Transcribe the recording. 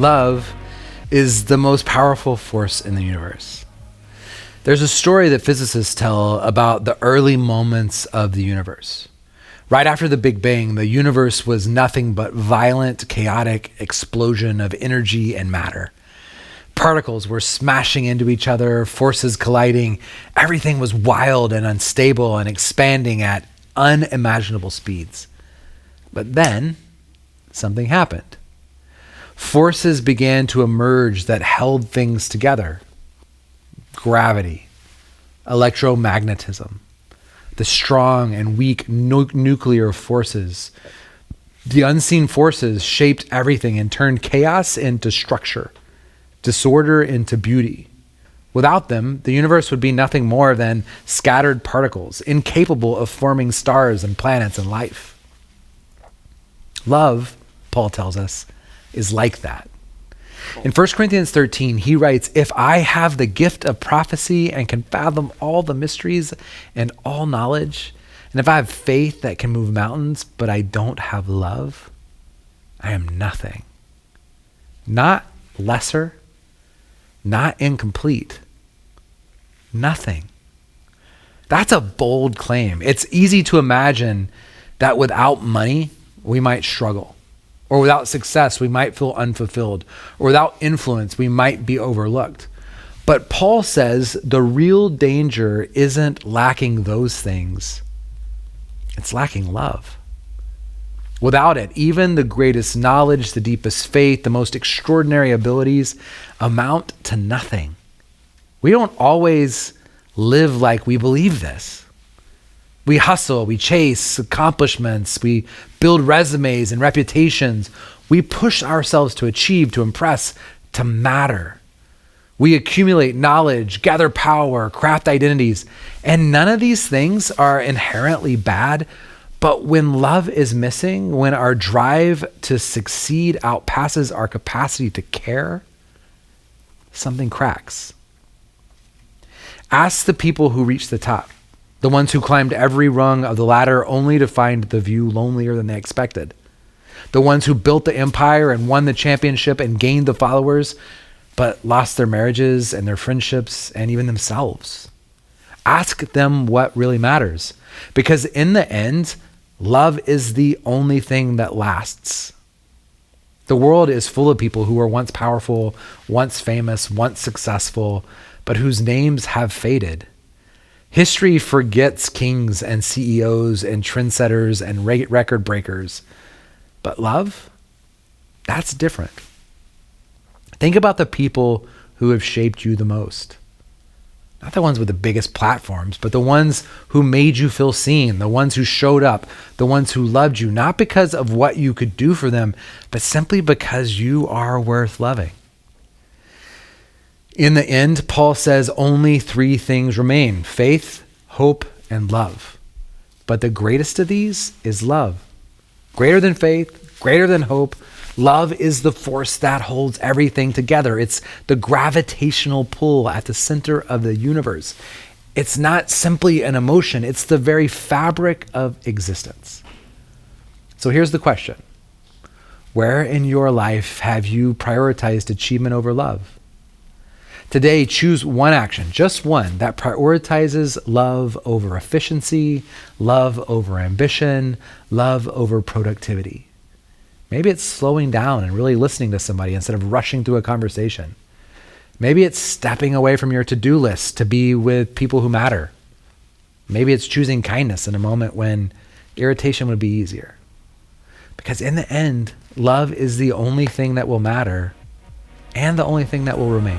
Love is the most powerful force in the universe. There's a story that physicists tell about the early moments of the universe. Right after the Big Bang, the universe was nothing but violent, chaotic explosion of energy and matter. Particles were smashing into each other, forces colliding. Everything was wild and unstable and expanding at unimaginable speeds. But then something happened. Forces began to emerge that held things together. Gravity, electromagnetism, the strong and weak nuclear forces. The unseen forces shaped everything and turned chaos into structure, disorder into beauty. Without them, the universe would be nothing more than scattered particles, incapable of forming stars and planets and life. Love, Paul tells us, is like that. In 1 Corinthians 13, he writes, "If I have the gift of prophecy and can fathom all the mysteries and all knowledge, and if I have faith that can move mountains, but I don't have love, I am nothing." Not lesser, not incomplete, nothing. That's a bold claim. It's easy to imagine that without money, we might struggle. Or without success, we might feel unfulfilled. Or without influence, we might be overlooked. But Paul says the real danger isn't lacking those things. It's lacking love. Without it, even the greatest knowledge, the deepest faith, the most extraordinary abilities amount to nothing. We don't always live like we believe this. We hustle, we chase accomplishments, we build resumes and reputations. We push ourselves to achieve, to impress, to matter. We accumulate knowledge, gather power, craft identities, and none of these things are inherently bad. But when love is missing, when our drive to succeed outpasses our capacity to care, something cracks. Ask the people who reach the top. The ones who climbed every rung of the ladder only to find the view lonelier than they expected. The ones who built the empire and won the championship and gained the followers, but lost their marriages and their friendships and even themselves. Ask them what really matters. Because in the end, love is the only thing that lasts. The world is full of people who were once powerful, once famous, once successful, but whose names have faded. History forgets kings and CEOs and trendsetters and record breakers. But love, that's different. Think about the people who have shaped you the most. Not the ones with the biggest platforms, but the ones who made you feel seen, the ones who showed up, the ones who loved you, not because of what you could do for them, but simply because you are worth loving. In the end, Paul says only three things remain: faith, hope, and love. But the greatest of these is love. Greater than faith, greater than hope, love is the force that holds everything together. It's the gravitational pull at the center of the universe. It's not simply an emotion, it's the very fabric of existence. So here's the question. Where in your life have you prioritized achievement over love? Today, choose one action, just one, that prioritizes love over efficiency, love over ambition, love over productivity. Maybe it's slowing down and really listening to somebody instead of rushing through a conversation. Maybe it's stepping away from your to-do list to be with people who matter. Maybe it's choosing kindness in a moment when irritation would be easier. Because in the end, love is the only thing that will matter and the only thing that will remain.